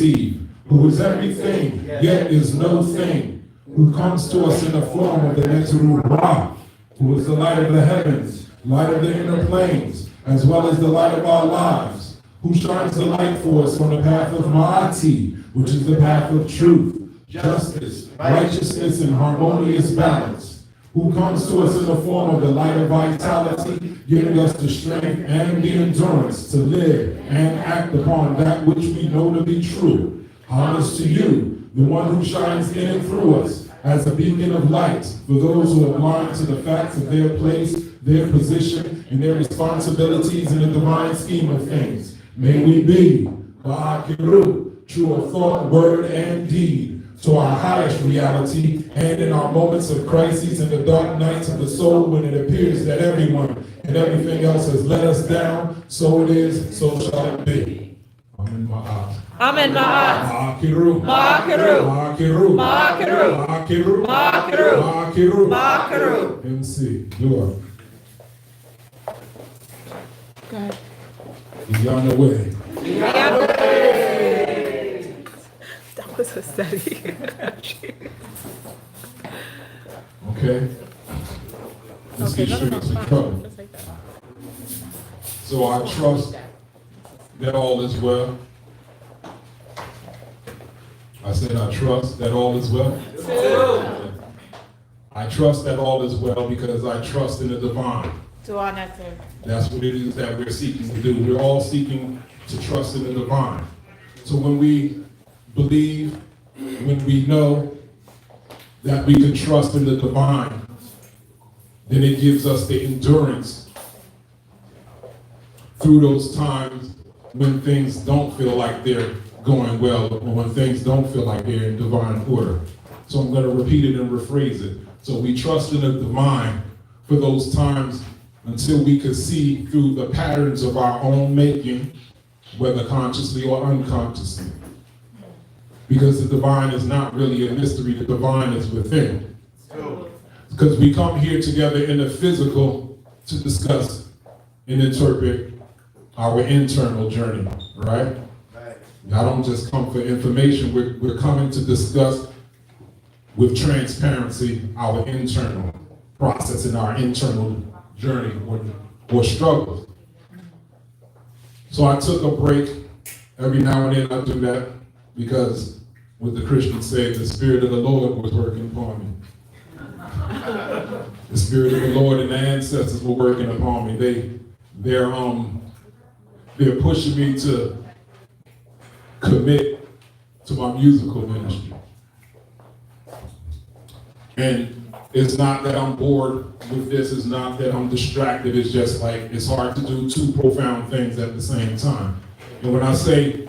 perceive, who is everything, yet is no thing, who comes to us in the form of the Neteru Ra, who is the light of the heavens, light of the inner planes, as well as the light of our lives, who shines the light for us on the path of Maat, which is the path of truth, justice, righteousness, and harmonious balance, who comes to us in the form of the light of vitality, giving us the strength and the endurance to live and act upon that which we know to be true. Homage to you, the one who shines in and through us as a beacon of light for those who are blind to the facts of their place, their position, and their responsibilities in the divine scheme of things. May we be, Ba'akiru, true of thought, word, and deed, to our highest reality, and in our moments of crises and the dark nights of the soul when it appears that everyone and everything else has let us down, so it is, so shall it be. Amen. Ma'at. Amen. Ma'at. Ma'akiru. Ma'akiru. Ma'akiru. Ma'akiru. Ma'akiru. Ma'akiru. Ma'akiru. Ma'akiru. MC, do it. Good. Be on the way. That was a steady. Okay? Let's get straight to the trouble. Just like that. So I trust that all is well. I said I trust that all is well. I trust that all is well because I trust in the divine. That's what it is that we're seeking to do. We're all seeking to trust in the divine. So when we believe, when we know that we can trust in the divine, then it gives us the endurance through those times when things don't feel like they're going well, or when things don't feel like they're in divine order. So I'm going to repeat it and rephrase it. So we trust in the divine for those times until we could see through the patterns of our own making, whether consciously or unconsciously. Because the divine is not really a mystery, the divine is within. Because we come here together in the physical to discuss and interpret our internal journey, right? I don't just come for information, we're coming to discuss with transparency our internal process and our internal journey or struggles. So I took a break. Every now and then I do that because what the Christians say, the Spirit of the Lord was working upon me. The Spirit of the Lord and the ancestors were working upon me. They're pushing me to commit to my musical ministry. And it's not that I'm bored with this, it's not that I'm distracted, it's just like it's hard to do two profound things at the same time. And when I say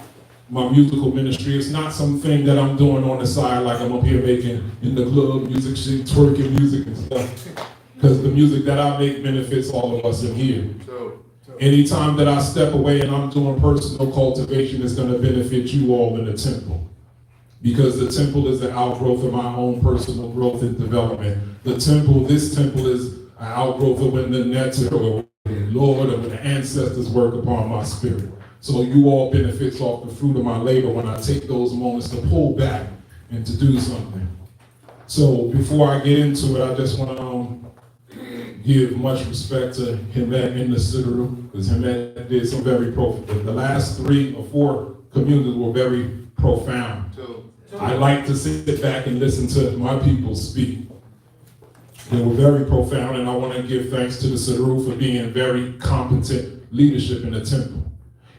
my musical ministry, it's not something that I'm doing on the side like I'm up here making in the club music shit, twerking music and stuff. Because the music that I make benefits all of us in here. Anytime that I step away and I'm doing personal cultivation, it's going to benefit you all in the temple. Because the temple is the outgrowth of my own personal growth and development. This temple is an outgrowth of when the Netter or the Lord or when the ancestors work upon my spirit. So you all benefits off the fruit of my labor when I take those moments to pull back and to do something. So before I get into it, I just want to give much respect to Hemet in the Siduru, because Hemet did some very profound. The last 3 or 4 communities were very profound. I like to sit back and listen to my people speak. They were very profound, and I want to give thanks to the Siduru for being very competent leadership in the temple.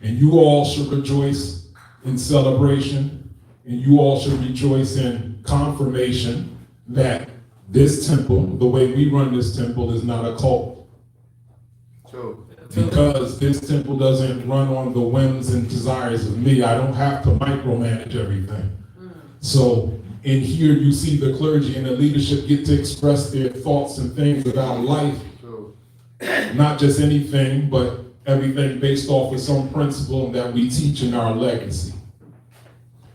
And you all should rejoice in celebration, and you all should rejoice in confirmation that this temple, the way we run this temple, is not a cult. Because this temple doesn't run on the whims and desires of me. I don't have to micromanage everything. So in here you see the clergy and the leadership get to express their thoughts and things about life. Not just anything, but everything based off of some principle that we teach in our legacy.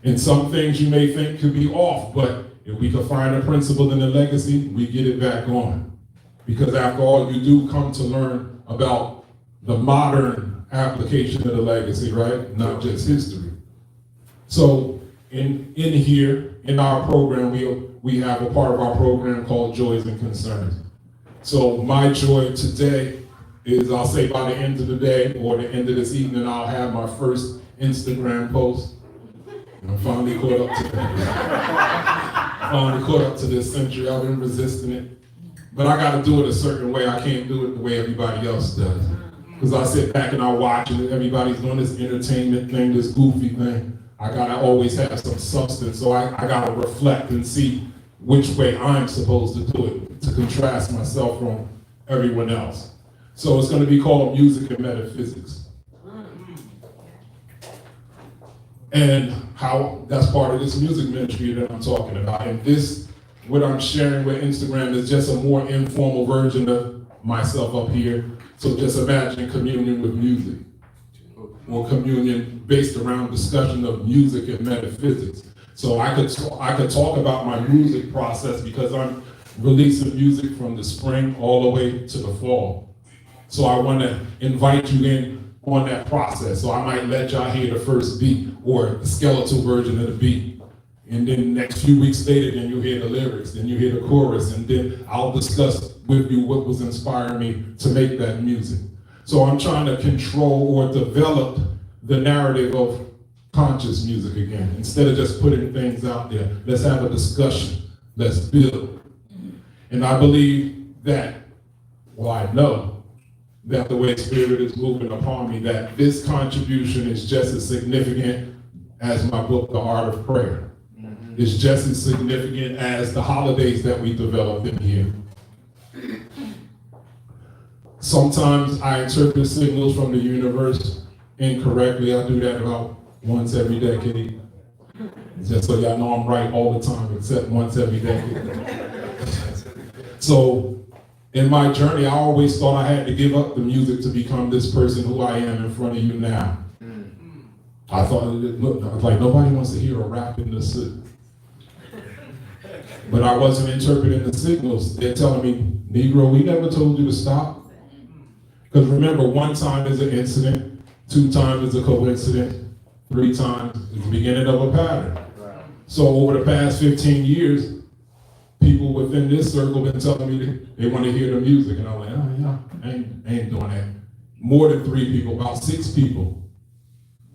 And some things you may think could be off, but if we can find a principle in the legacy, we get it back on. Because after all, you do come to learn about the modern application of the legacy, right? Not just history. So in here, in our program, we have a part of our program called Joys and Concerns. So my joy today is, I'll say by the end of the day or the end of this evening, I'll have my first Instagram post. And I'm finally caught up to that. Finally caught up to this century. I've been resisting it. But I got to do it a certain way. I can't do it the way everybody else does. Because I sit back and I watch and everybody's doing this entertainment thing, this goofy thing. I got to always have some substance. So I got to reflect and see which way I'm supposed to do it to contrast myself from everyone else. So it's going to be called Music and Metaphysics. And how that's part of this music ministry that I'm talking about. And this, what I'm sharing with Instagram is just a more informal version of myself up here. So just imagine communion with music, or communion based around discussion of music and metaphysics. So I could talk about my music process because I'm releasing music from the spring all the way to the fall. So I want to invite you in on that process. So I might let y'all hear the first beat or the skeletal version of the beat. And then the next few weeks later, then you hear the lyrics, then you hear the chorus, and then I'll discuss with you what was inspiring me to make that music. So I'm trying to control or develop the narrative of conscious music again. Instead of just putting things out there, let's have a discussion, let's build. And I believe that, well, I know that the way Spirit is moving upon me, that this contribution is just as significant as my book, The Art of Prayer. It's just as significant as the holidays that we developed in here. Sometimes I interpret signals from the universe incorrectly. I do that about once every decade. Just so y'all know I'm right all the time, except once every decade. So in my journey, I always thought I had to give up the music to become this person who I am in front of you now. I thought, like, nobody wants to hear a rap in the suit. But I wasn't interpreting the signals. They're telling me, Negro, we never told you to stop. Because remember, 1 time is an incident, 2 times is a coincidence, 3 times is the beginning of a pattern. So over the past 15 years, people within this circle have been telling me they want to hear the music. And I'm like, oh yeah, I ain't doing that. More than 3 people, about 6 people.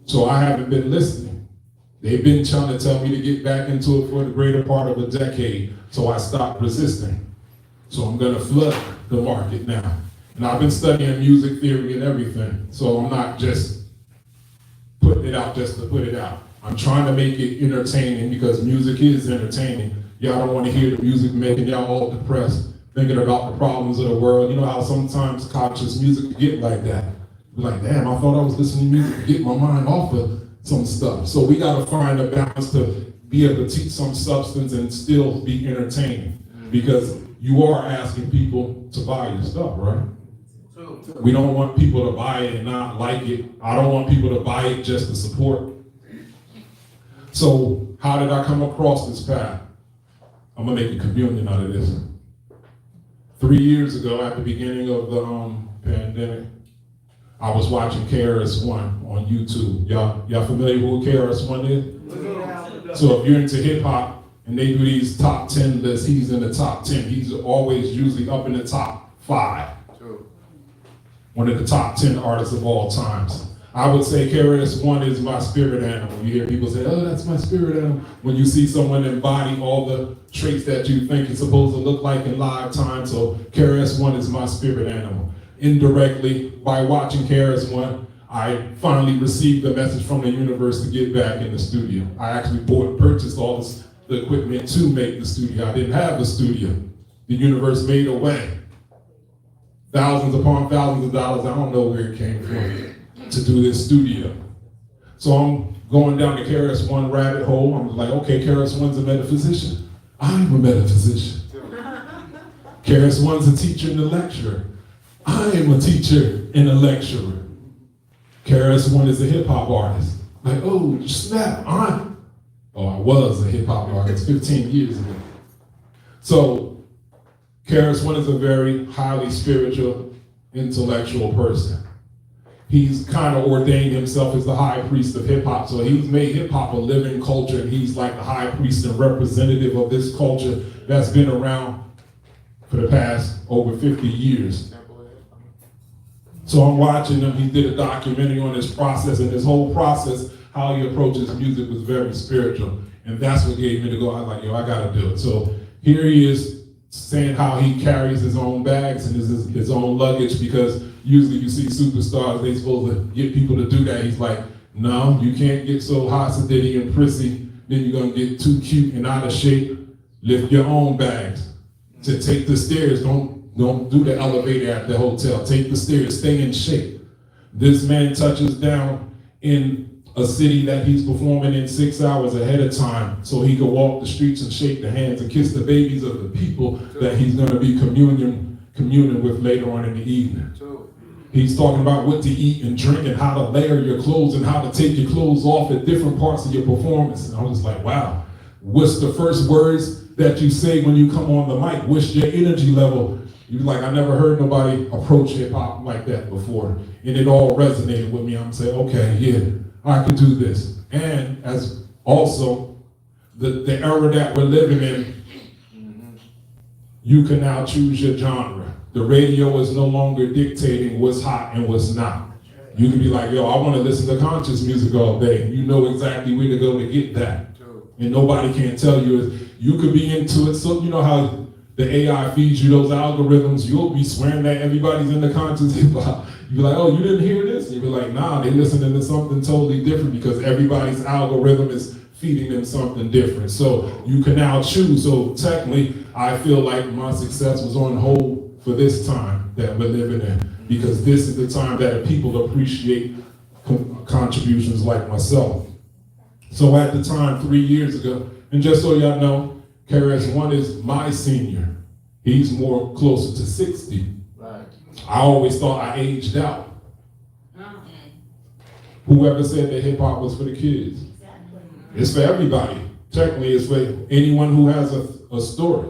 So I haven't been listening. They've been trying to tell me to get back into it for the greater part of a decade, so I stopped resisting. So I'm gonna flood the market now. And I've been studying music theory and everything, so I'm not just putting it out just to put it out. I'm trying to make it entertaining because music is entertaining. Y'all don't want to hear the music making y'all all depressed, thinking about the problems of the world. You know how sometimes conscious music get like that. You're like, damn, I thought I was listening to music to get my mind off of some stuff. So we got to find a balance to be able to teach some substance and still be entertaining, because you are asking people to buy your stuff, right? We don't want people to buy it and not like it. I don't want people to buy it just to support. So how did I come across this path? I'm gonna make a communion out of this. 3 years ago, at the beginning of the pandemic, I was watching KRS-One on YouTube. Y'all familiar with who KRS-One is? So if you're into hip hop and they do these top 10 lists, he's in the top 10. He's always usually up in the top 5. One of the top 10 artists of all times. I would say KRS-One is my spirit animal. You hear people say, oh, that's my spirit animal. When you see someone embody all the traits that you think it's supposed to look like in live time, so KRS-One is my spirit animal. Indirectly, by watching KRS-One, I finally received a message from the universe to get back in the studio. I actually purchased all the equipment to make the studio. I didn't have the studio. The universe made a way. Thousands upon thousands of dollars, I don't know where it came from, to do this studio. So I'm going down the KRS-One rabbit hole. I'm like, okay, KRS-One's a metaphysician. I'm a metaphysician. KRS-One's a teacher and a lecturer. I am a teacher and a lecturer. KRS-One is a hip hop artist. Like, oh, snap, I was a hip hop artist 15 years ago. So KRS-One is a very highly spiritual, intellectual person. he's kind of ordained himself as the high priest of hip hop. So he's made hip hop a living culture, and he's like the high priest and representative of this culture that's been around for the past over 50 years. So I'm watching him. He did a documentary on his process, and his whole process, how he approaches music, was very spiritual. And that's what gave me the go. I was like, yo, I gotta do it. So here he is saying how he carries his own bags and his own luggage, because usually you see superstars, they supposed to get people to do that. He's like, no, you can't get so hot, sedity, and prissy, then you're gonna get too cute and out of shape. Lift your own bags. To take the stairs, don't do the elevator at the hotel. Take the stairs, stay in shape. This man touches down in a city that he's performing in 6 hours ahead of time, so he can walk the streets and shake the hands and kiss the babies of the people that he's gonna be communing with later on in the evening. He's talking about what to eat and drink and how to layer your clothes and how to take your clothes off at different parts of your performance. And I was like, wow, what's the first words that you say when you come on the mic? What's your energy level? You're like, I never heard nobody approach hip hop like that before. And it all resonated with me. I'm saying, okay, yeah, I could do this. And as also the era that we're living in, you can now choose your genre. The radio is no longer dictating what's hot and what's not. You can be like, yo, I want to listen to conscious music all day. You know exactly where to go to get that. And nobody can tell you. You could be into it. So you know how the AI feeds you those algorithms, you'll be swearing that everybody's in the conscious hip hop. You're like, oh, you didn't hear this? And you're like, nah, they're listening to something totally different, because everybody's algorithm is feeding them something different. So you can now choose. So technically, I feel like my success was on hold for this time that we're living in, because this is the time that people appreciate contributions like myself. So at the time, 3 years ago, and just so y'all know, KRS-One is my senior. He's more closer to 60. Right. I always thought I aged out. Whoever said that hip hop was for the kids? Exactly. It's for everybody. Technically, it's for anyone who has a story.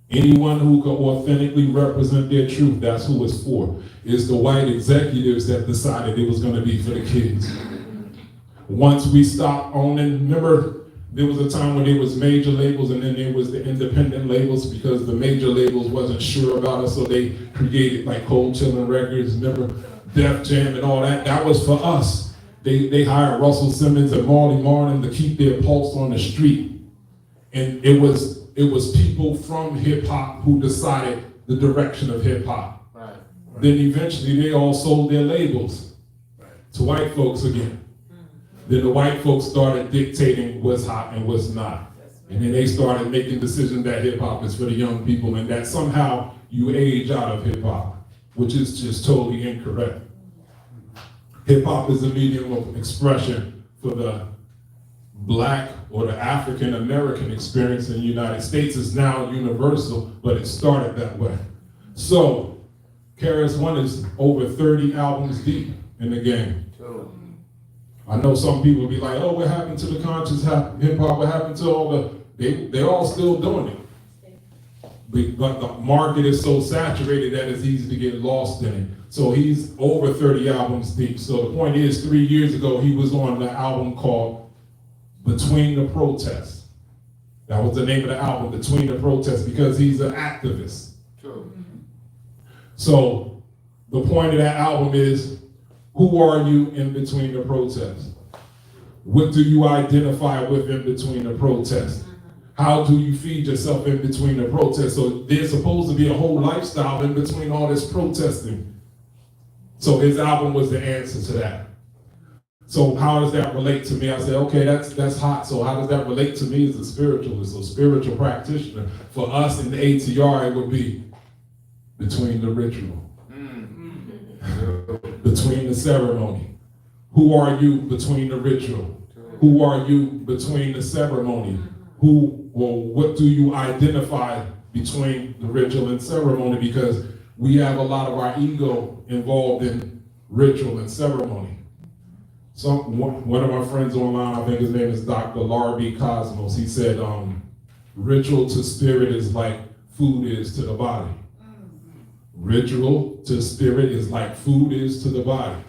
Anyone who can authentically represent their truth, that's who it's for. It's the white executives that decided it was gonna be for the kids. Once we stopped owning, remember, there was a time when there was major labels and then there was the independent labels, because the major labels wasn't sure about us, so they created like Cold Chillin' Records, remember, Def Jam and all that. That was for us. They hired Russell Simmons and Marley Martin to keep their pulse on the street. And it was people from hip hop who decided the direction of hip hop. Right. Then eventually they all sold their labels to white folks again. Then the white folks started dictating what's hot and what's not. And then they started making decisions that hip hop is for the young people, and that somehow you age out of hip hop, which is just totally incorrect. Hip hop is a medium of expression for the Black or the African American experience in the United States. Is now universal, but it started that way. So KRS-One is over 30 albums deep in the game. I know some people be like, oh, what happened to the conscious hip hop? What happened to all they're all still doing it. But the market is so saturated that it's easy to get lost in it. So he's over 30 albums deep. So the point is, 3 years ago, he was on the album called Between the Protests. That was the name of the album, Between the Protests, because he's an activist. True. So the point of that album is, who are you in between the protests? What do you identify with in between the protests? How do you feed yourself in between the protests? So there's supposed to be a whole lifestyle in between all this protesting. So his album was the answer to that. So how does that relate to me? I said, okay, that's hot. So how does that relate to me as a spiritualist or spiritual practitioner? For us in the ATR, it would be between the ritual. Between the ceremony. Who are you between the ritual? Who are you between the ceremony? Who or what do you identify between the ritual and ceremony? Because we have a lot of our ego involved in ritual and ceremony. One of my friends online, I think his name is Dr. Larby Cosmos, he said, ritual to spirit is like food is to the body. Ritual to spirit is like food is to the body.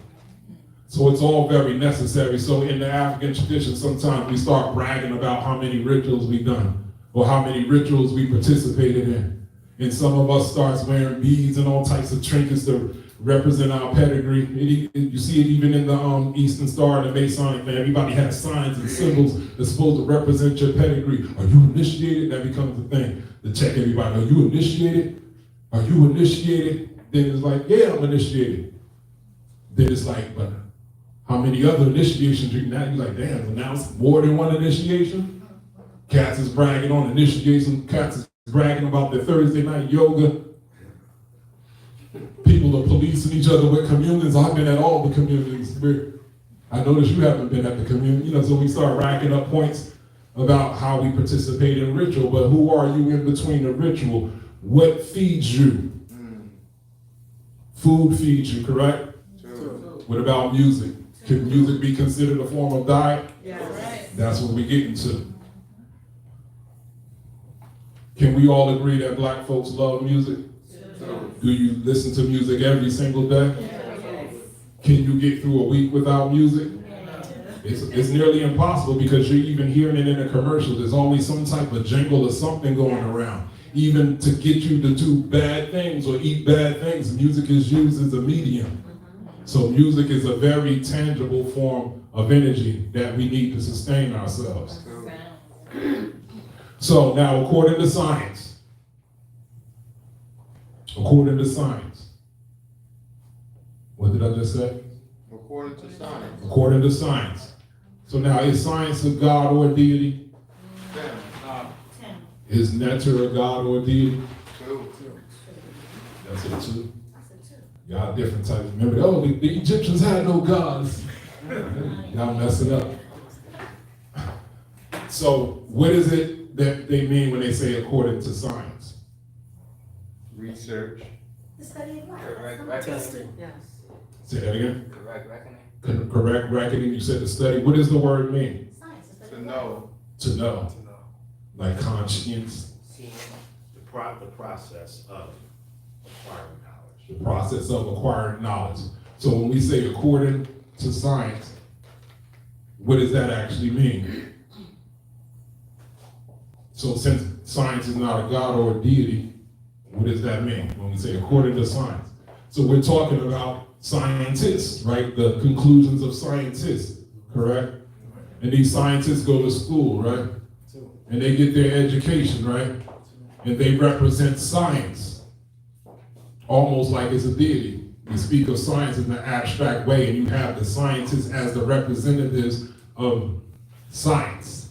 So it's all very necessary. So in the African tradition, sometimes we start bragging about how many rituals we've done or how many rituals we participated in. And some of us starts wearing beads and all types of trinkets to represent our pedigree. You see it even in the Eastern Star and the Masonic thing. Everybody has signs and symbols that's supposed to represent your pedigree. Are you initiated? That becomes the thing to check everybody. Are you initiated? Are you initiated? Then it's like, yeah, I'm initiated. Then it's like, but how many other initiations you now? You're like, damn, so now it's more than one initiation? Cats is bragging on initiation. Cats is bragging about their Thursday night yoga. People are policing each other with communions. I've been at all the communions. I notice you haven't been at the communion. So we start racking up points about how we participate in ritual. But who are you in between the ritual? What feeds you? Food feeds you, correct? True. What about music? Can music be considered a form of diet? Yes. That's what we get into. Can we all agree that black folks love music? True. Do you listen to music every single day? Yes. Can you get through a week without music? It's nearly impossible because you're even hearing it in a commercial. There's always some type of jingle or something going around. Even to get you to do bad things or eat bad things, music is used as a medium. So music is a very tangible form of energy that we need to sustain ourselves. So now, according to science, what did I just say? According to science. According to science. So now, is science a God or a deity? Is Netter a God or a deity? True. That's it too. Y'all different types. Remember, the Egyptians had no gods. Y'all messing up. So what is it that they mean when they say according to science? Research. The study of life. Correct reckoning. Yes. Say that again. Correct reckoning. Correct reckoning. You said the study. What does the word mean? Science. The study To of know. To know. Like conscience. Seeing. The process of acquiring knowledge. The process of acquiring knowledge. So when we say according to science, what does that actually mean? So since science is not a God or a deity, what does that mean when we say according to science? So we're talking about scientists, right? The conclusions of scientists, correct? And these scientists go to school, right? And they get their education, right? And they represent science, almost like it's a deity. We speak of science in an abstract way, and you have the scientists as the representatives of science.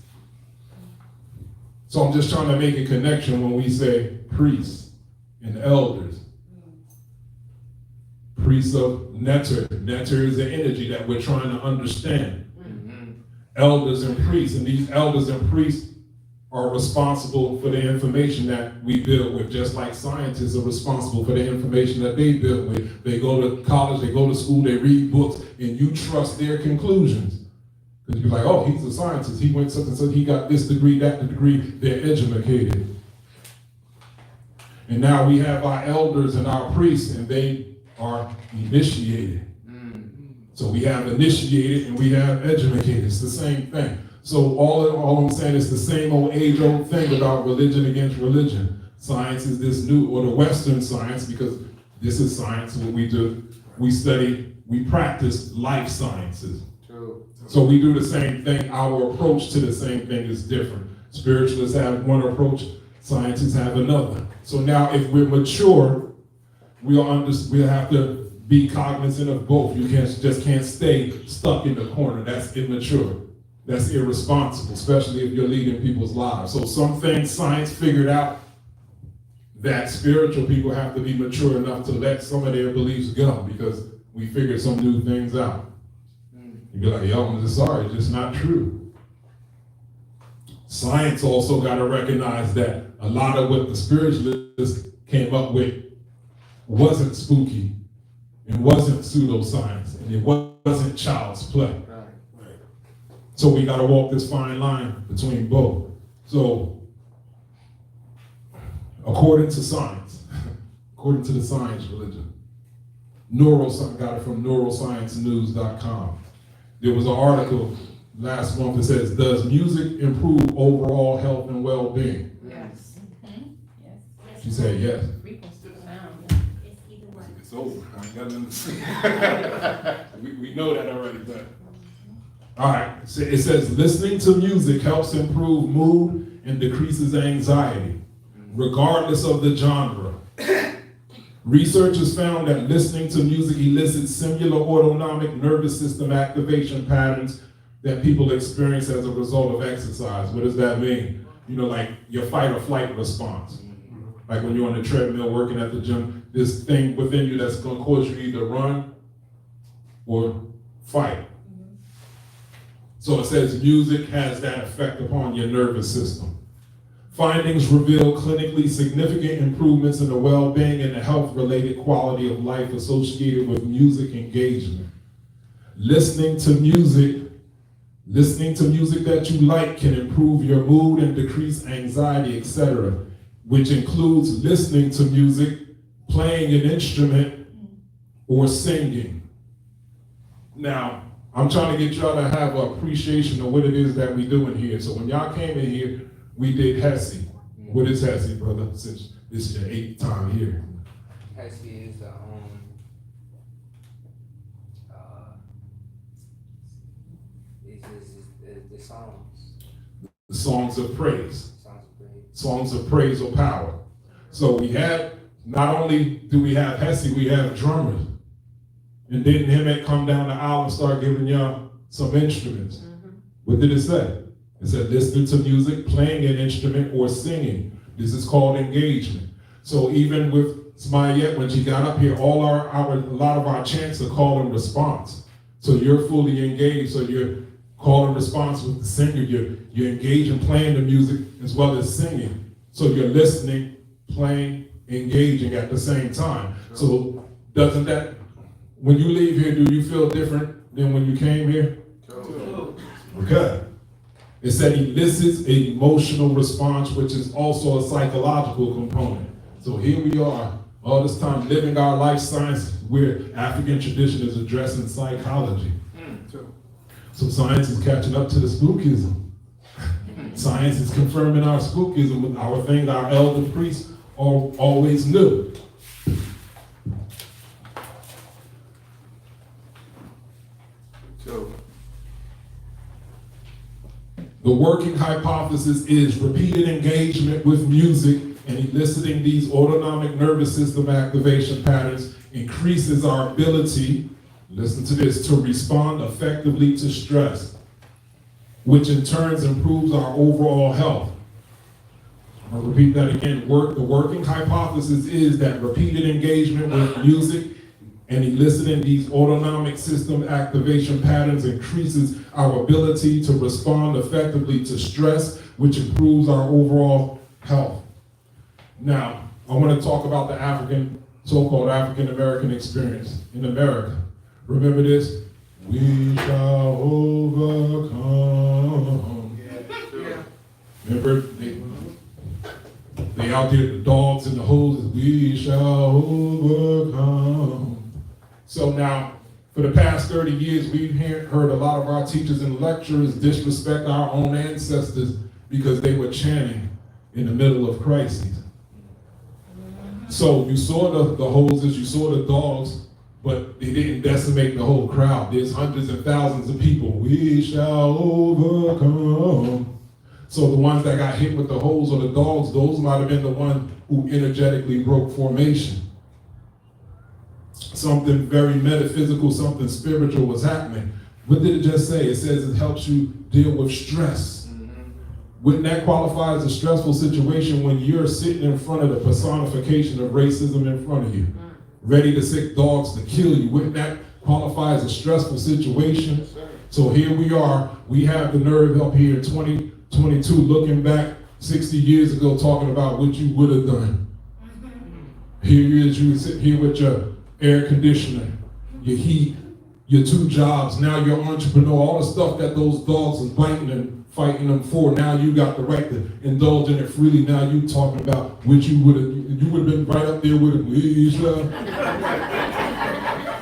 So I'm just trying to make a connection when we say priests and elders. Priests of Netter. Netter is the energy that we're trying to understand. Elders and priests, and these elders and priests are responsible for the information that we build with, just like scientists are responsible for the information that they build with. They go to college, they go to school, they read books, and you trust their conclusions. Because you're like, oh, he's a scientist, he went such and such, he got this degree, that degree, they're educated. And now we have our elders and our priests, and they are initiated. So we have initiated and we have educated. It's the same thing. So all I'm saying is the same old age-old thing about religion against religion. Science is this new, or the Western science, because this is science, what we do. We study, we practice life sciences. True. So we do the same thing. Our approach to the same thing is different. Spiritualists have one approach, scientists have another. So now if we're mature, we'll have to be cognizant of both. You just can't stay stuck in the corner. That's immature. That's irresponsible, especially if you're leading people's lives. So some things science figured out that spiritual people have to be mature enough to let some of their beliefs go because we figured some new things out. You'd be like, yo, I'm just sorry, it's just not true. Science also got to recognize that a lot of what the spiritualists came up with wasn't spooky, it wasn't pseudoscience, and it wasn't child's play. So we got to walk this fine line between both. So, according to science, according to the science religion, neuroscience, got it from neurosciencenews.com. There was an article last month that says, does music improve overall health and well-being? Yes. She said yes. It's either one. It's over. I ain't got nothing to say. we know that already, but. All right, so it says listening to music helps improve mood and decreases anxiety, regardless of the genre. Researchers found that listening to music elicits similar autonomic nervous system activation patterns that people experience as a result of exercise. What does that mean? You know, like your fight or flight response. Like when you're on the treadmill working at the gym, this thing within you that's gonna cause you either run or fight. So it says music has that effect upon your nervous system. Findings reveal clinically significant improvements in the well-being and the health-related quality of life associated with music engagement. Listening to music that you like can improve your mood and decrease anxiety, etc., which includes listening to music, playing an instrument, or singing. Now, I'm trying to get y'all to have an appreciation of what it is that we do in here. So when y'all came in here, we did Hesse. What is Hesse, brother? Since this is your 8th time here. Hesse is the songs. The songs of praise. Songs of praise. Songs of praise or power. So we have, not only do we have Hesse, we have drummers. And didn't him come down the aisle and start giving y'all some instruments? What did it say? It said listening to music, playing an instrument, or singing. This is called engagement. So even with Smayette, when she got up here, a lot of our chants are call and response. So you're fully engaged. So you're call and response with the singer. You're engaged in playing the music as well as singing. So you're listening, playing, engaging at the same time. So doesn't that, when you leave here, do you feel different than when you came here? Okay. It said elicits an emotional response, which is also a psychological component. So here we are, all this time living our life science, where African tradition is addressing psychology. So science is catching up to the spookism. Science is confirming our spookism with our things our elder priests always knew. The working hypothesis is repeated engagement with music and eliciting these autonomic nervous system activation patterns increases our ability, listen to this, to respond effectively to stress, which in turn improves our overall health. I'll repeat that again. The working hypothesis is that repeated engagement with music and eliciting these autonomic system activation patterns increases our ability to respond effectively to stress, which improves our overall health. Now, I want to talk about the so-called African American experience in America. Remember this? We shall overcome. Remember, they out there, the dogs and the hoses, we shall overcome. So now, for the past 30 years, we've heard a lot of our teachers and lecturers disrespect our own ancestors because they were chanting in the middle of crises. So you saw the hoses, you saw the dogs, but they didn't decimate the whole crowd. There's hundreds and thousands of people. We shall overcome. So the ones that got hit with the hose or the dogs, those might have been the ones who energetically broke formation. Something very metaphysical, something spiritual was happening. What did it just say? It says it helps you deal with stress. Wouldn't that qualify as a stressful situation when you're sitting in front of the personification of racism in front of you, ready to sick dogs to kill you? Wouldn't that qualify as a stressful situation? So here we are, we have the nerve up here in 2022 looking back 60 years ago talking about what you would have done. Here you sit here with your air conditioner, your heat, your 2 jobs, now you're an entrepreneur, all the stuff that those dogs are biting and fighting them for, now you got the right to indulge in it freely. Now you talking about what you would have been right up there with it.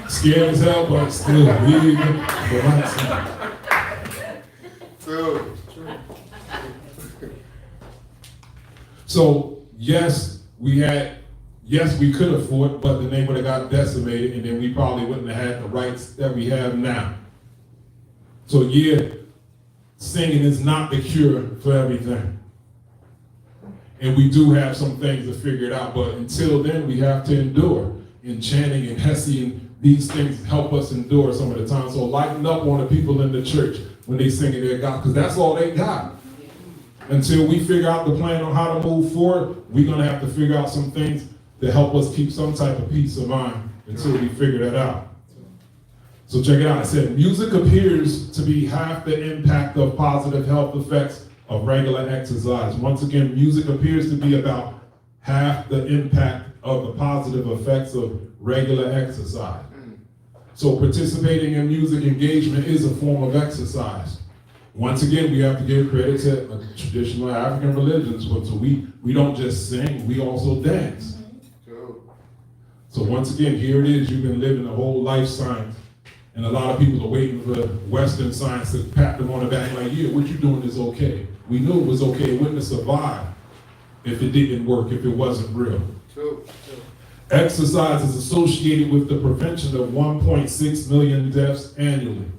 Scared as hell, but still big. True. So yes, we could afford, but the name would have got decimated, and then we probably wouldn't have had the rights that we have now. So yeah, singing is not the cure for everything. And we do have some things to figure it out, but until then, we have to endure. And chanting and Hessian, these things help us endure some of the time. So lighten up on the people in the church when they sing their God, because that's all they got. Until we figure out the plan on how to move forward, we're going to have to figure out some things to help us keep some type of peace of mind until we figure that out. So check it out. I said, music appears to be half the impact of positive health effects of regular exercise. Once again, music appears to be about half the impact of the positive effects of regular exercise. So participating in music engagement is a form of exercise. Once again, we have to give credit to traditional African religions. So we don't just sing, we also dance. So once again, here it is, you've been living a whole life science. And a lot of people are waiting for Western science to pat them on the back like, yeah, what you doing is okay. We knew it was okay. It wouldn't have survived if it didn't work, if it wasn't real. True. Exercise is associated with the prevention of 1.6 million deaths annually.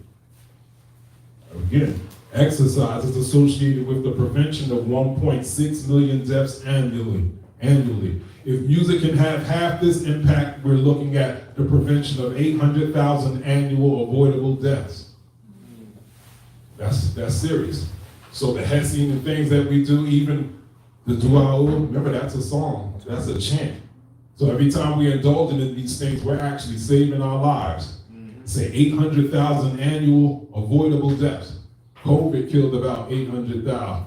Again, exercise is associated with the prevention of 1.6 million deaths annually. If music can have half this impact, we're looking at the prevention of 800,000 annual avoidable deaths. That's serious. So the Hessian and things that we do, even the Duao, remember that's a song, that's a chant. So every time we indulge in these things, we're actually saving our lives. Say 800,000 annual avoidable deaths. COVID killed about 800,000.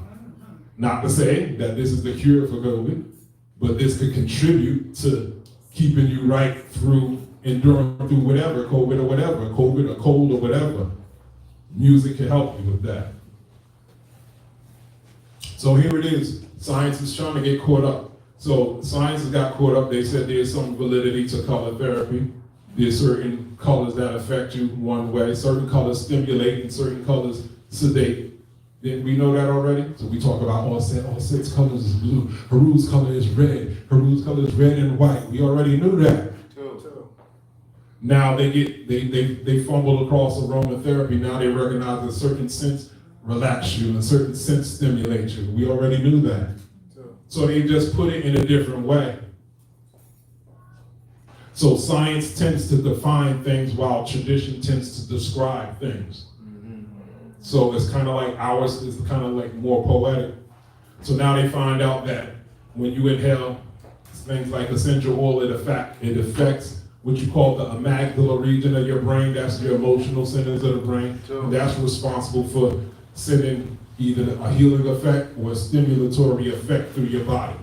Not to say that this is the cure for COVID, but this could contribute to keeping you right through, enduring through whatever, COVID or cold or whatever. Music can help you with that. So here it is. Science is trying to get caught up. So science has got caught up. They said there's some validity to color therapy. There's certain colors that affect you one way. Certain colors stimulate and certain colors sedate. Didn't we know that already? So we talk about all six colors is blue. Haru's color is red. Haru's color is red and white. We already knew that. Now they fumble across aromatherapy. Now they recognize a certain sense relax you and a certain sense stimulate you. We already knew that. So they just put it in a different way. So science tends to define things while tradition tends to describe things. So it's kind of like ours is kind of like more poetic. So now they find out that when you inhale things like essential oil, it affects what you call the amygdala region of your brain. That's your emotional centers of the brain. And that's responsible for sending either a healing effect or a stimulatory effect through your body.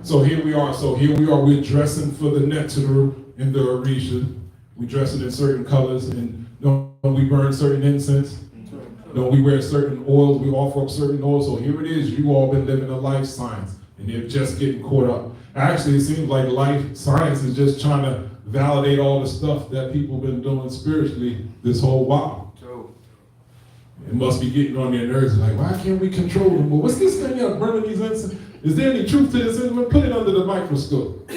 So here we are. We're dressing for the Neteru in the Orisha. We dressing in certain colors, and we burn certain incense. We wear certain oils, we offer up certain oils. So here it is, you all been living a life science, and they're just getting caught up. Actually, it seems like life science is just trying to validate all the stuff that people been doing spiritually this whole while. It must be getting on their nerves, like, why can't we control them? Well, what's this thing up burning these incense? Is there any truth to this? We'll put it under the microscope.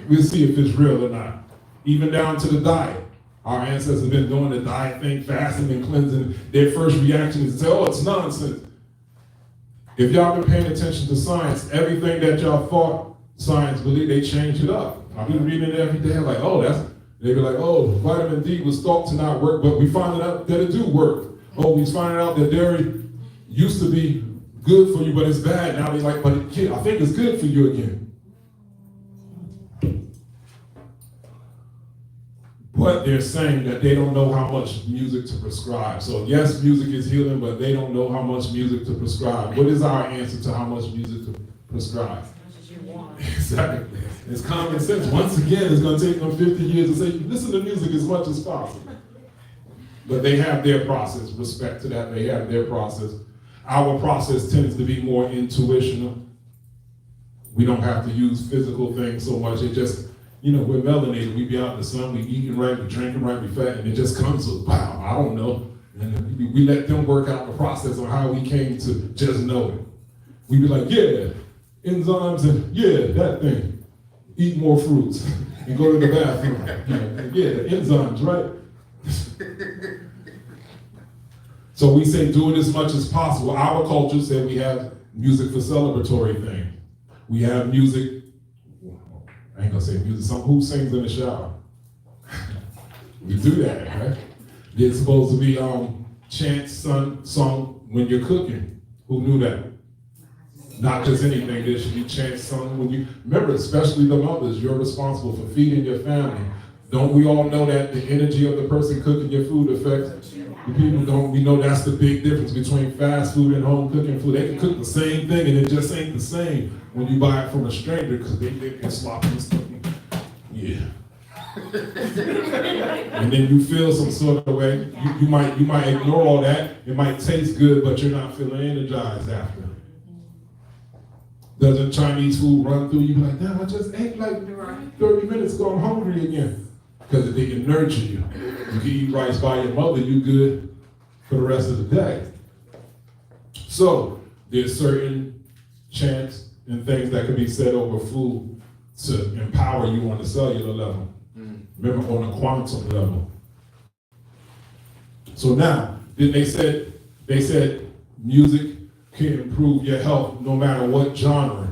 We'll see if it's real or not. Even down to the diet. Our ancestors have been doing the diet thing, fasting and cleansing. Their first reaction is to say, oh, it's nonsense. If y'all been paying attention to science, everything that y'all thought science believed, they changed it up. I've been reading it every day. I'm like, they be like, oh, vitamin D was thought to not work, but we found out that it do work. Oh, we found out that dairy used to be good for you, but it's bad. Now they're like, but I think it's good for you again. But they're saying that they don't know how much music to prescribe. So yes, music is healing, but they don't know how much music to prescribe. What is our answer to how much music to prescribe? As much as you want. Exactly. It's common sense. Once again, it's going to take them 50 years to say, listen to music as much as possible. But they have their process. Respect to that, they have their process. Our process tends to be more intuitional. We don't have to use physical things so much. It just, You know, we're melanated. We be out in the sun, we eating right, we drinking right, we fat, and it just comes with, wow, I don't know. And we let them work out the process on how we came to just know it. We be like, yeah, enzymes and yeah, that thing. Eat more fruits and go to the bathroom. You know, yeah, the enzymes, right? So we say do it as much as possible. Our culture said we have music for celebratory things. We have music, I ain't gonna say music, who sings in the shower? We do that, right? It's supposed to be chant, sung when you're cooking. Who knew that? Not just anything, there should be chant, sung when you, remember, especially the mothers, you're responsible for feeding your family. Don't we all know that the energy of the person cooking your food affects the people? Don't we know that's the big difference between fast food and home cooking food? They can cook the same thing and it just ain't the same when you buy it from a stranger because they can slop and stuff. Yeah. And then you feel some sort of way. You might ignore all that. It might taste good, but you're not feeling energized after. Doesn't Chinese food run through you? Be like, damn, I just ate like 30 minutes ago, I'm hungry again. Because they can nurture you. You can eat rice by your mother, you good for the rest of the day. So there's certain chants and things that can be said over food to empower you on the cellular level. Remember, on a quantum level. So now, then they said music can improve your health no matter what genre.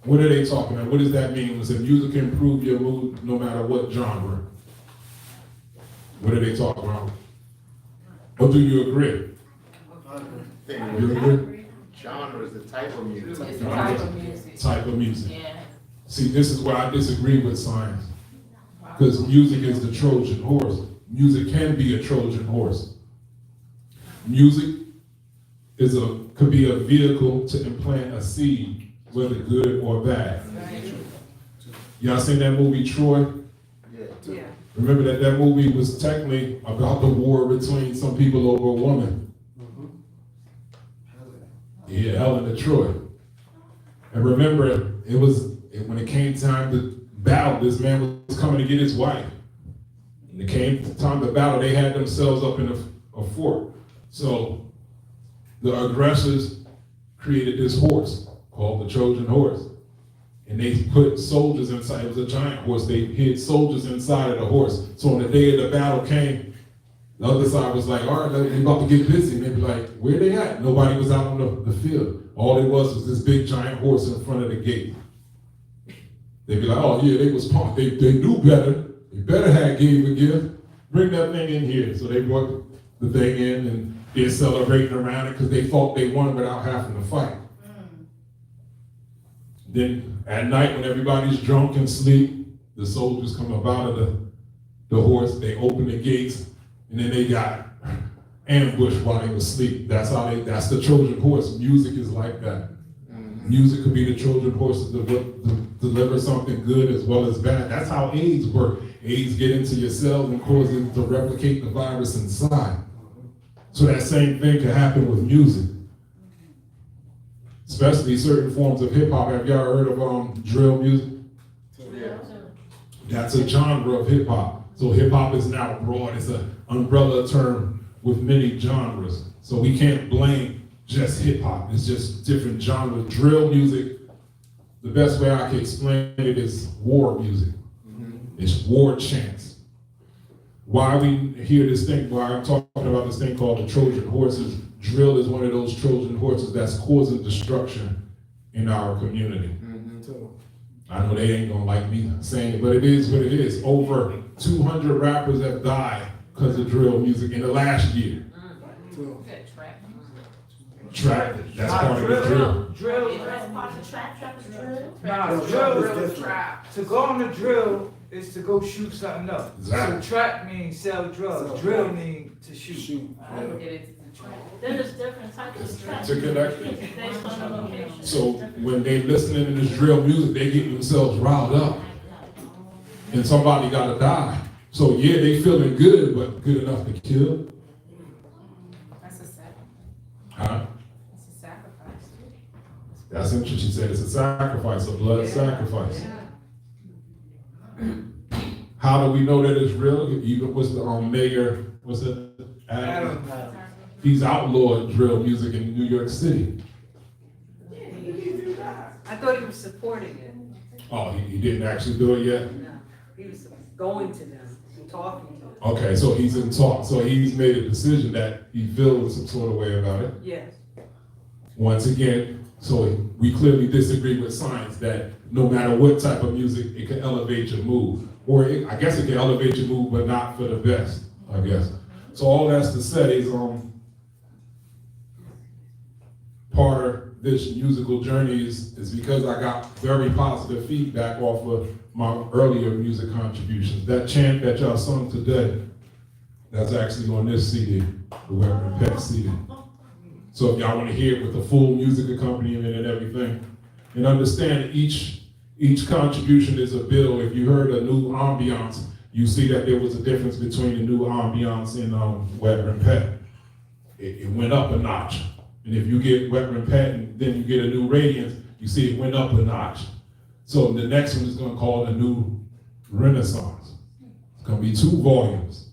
What are they talking about? What does that mean? When they say music can improve your mood no matter what genre? What are they talking about? Or do you agree? You agree? Genre is the type of music. It's the type of music. Type of music. Yeah. See, this is where I disagree with science. Because music is the Trojan horse. Music can be a Trojan horse. Music could be a vehicle to implant a seed, whether good or bad. Y'all seen that movie Troy? Yeah. Remember that movie was technically about the war between some people over a woman. Yeah, Helen of Troy. And remember, when it came time to battle, this man was coming to get his wife. And it came time to battle, they had themselves up in a fort. So the aggressors created this horse called the Trojan horse. And they put soldiers inside. It was a giant horse. They hid soldiers inside of the horse. So when the day of the battle came, the other side was like, all right, we're about to get busy. And they'd be like, where they at? Nobody was out on the field. All it was this big giant horse in front of the gate. They'd be like, oh yeah, they was pumped. They knew better. They better have gave a gift. Bring that thing in here. So they brought the thing in and they're celebrating around it because they thought they won without having to fight. Then at night when everybody's drunk and asleep, the soldiers come up out of the horse, they open the gates, and then they got ambushed while they were asleep. That's the Trojan horse. Music is like that. Music could be the Trojan horse to deliver something good as well as bad. That's how AIDS work. AIDS get into your cells and cause it to replicate the virus inside. So that same thing can happen with music. Especially certain forms of hip hop. Have y'all heard of drill music? Yeah. That's a genre of hip hop. So hip hop is now broad. It's an umbrella term with many genres. So we can't blame just hip hop. It's just different genres. Drill music, the best way I can explain it is war music. It's war chants. Why we hear this thing, why I'm talking about this thing called the Trojan horses, drill is one of those Trojan horses that's causing destruction in our community. I know they ain't gonna like me saying it, but it is what it is. Over 200 rappers have died because of drill music in the last year. Trap, that's part of the drill. Drill. That's part of the trap is drill. Nah, drill is trap. To go on the drill is to go shoot something up. Exactly. So trap means sell drugs. Drill means to shoot. I don't get into the trap. Then there's different types of trap. To connect. Based on the location. So when they listening to this drill music, they get themselves riled up. And somebody gotta die. So yeah, they feeling good, but good enough to kill? That's a sacrifice. Huh? That's a sacrifice. That's interesting. She said it's a sacrifice, a blood sacrifice. How do we know that it's real? Even was the mayor, was it Adam? He's outlawed drill music in New York City. I thought he was supporting it. Oh, he didn't actually do it yet? No, he was going to them and talking to them. Okay, so he's in talk, so he's made a decision that he feels some sort of way about it. Yes. Once again, so we clearly disagree with science that no matter what type of music, it can elevate your mood. Or I guess it can elevate your mood, but not for the best, I guess. So all that's to say is part of this musical journey is because I got very positive feedback off of my earlier music contributions. That chant that y'all sung today, that's actually on this CD, the Reverend Peck CD. So if y'all want to hear it with the full music accompaniment and everything, and understand each contribution is a build. If you heard a new ambiance, you see that there was a difference between the new ambiance and Weber and Pet. It went up a notch. And if you get Weber and Pet and then you get a new radiance, you see it went up a notch. So the next one is going to call the new Renaissance. It's going to be 2 volumes.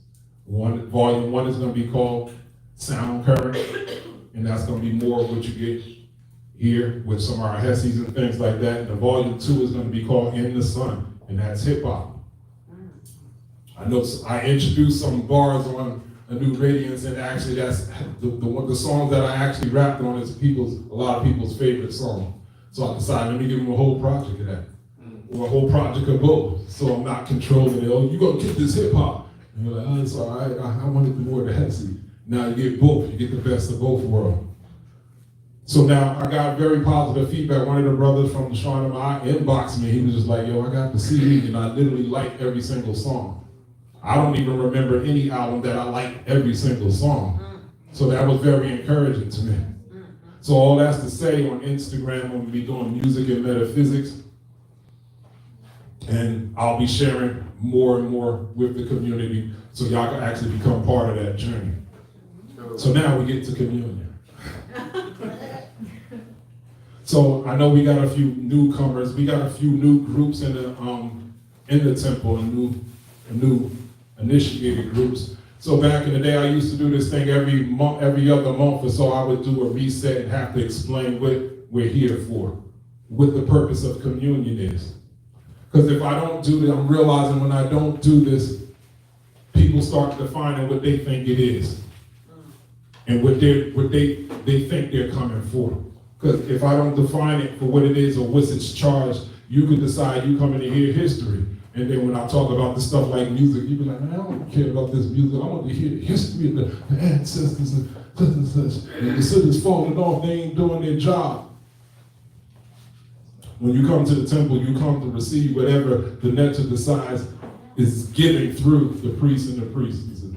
Volume 1 is going to be called Sound Current, and that's going to be more of what you get here with some of our Hessies and things like that. And the volume 2 is going to be called In the Sun, and that's hip hop. I know I introduced some bars on a new radiance, and actually that's the songs that I actually rapped on is a lot of people's favorite song. So I decided, let me give them a whole project of that, or a whole project of both. So I'm not controlling it. Oh, you gonna get this hip hop? And you're like, oh, it's all right. I wanted more of the Hesse. Now you get both. You get the best of both worlds. So now I got very positive feedback. One of the brothers from the Shrine of Maat inboxed me. He was just like, yo, I got the CD and I literally like every single song. I don't even remember any album that I like every single song. So that was very encouraging to me. So all that's to say, on Instagram, we'll be doing music and metaphysics. And I'll be sharing more and more with the community so y'all can actually become part of that journey. So now we get to communion. So I know we got a few newcomers. We got a few new groups in the temple, and new initiated groups. So back in the day, I used to do this thing every other month or so. I would do a reset and have to explain what we're here for, what the purpose of communion is. Because if I don't do this, I'm realizing when I don't do this, people start defining what they think it is and what they think they're coming for. Because if I don't define it for what it is or what's its charge, you could decide you coming to hear history. And then when I talk about the stuff like music, you be like, man, I don't care about this music. I want to hear the history of the ancestors and such and such. And the city's falling off, they ain't doing their job. When you come to the temple, you come to receive whatever the next decides is giving through the priests and the priestesses.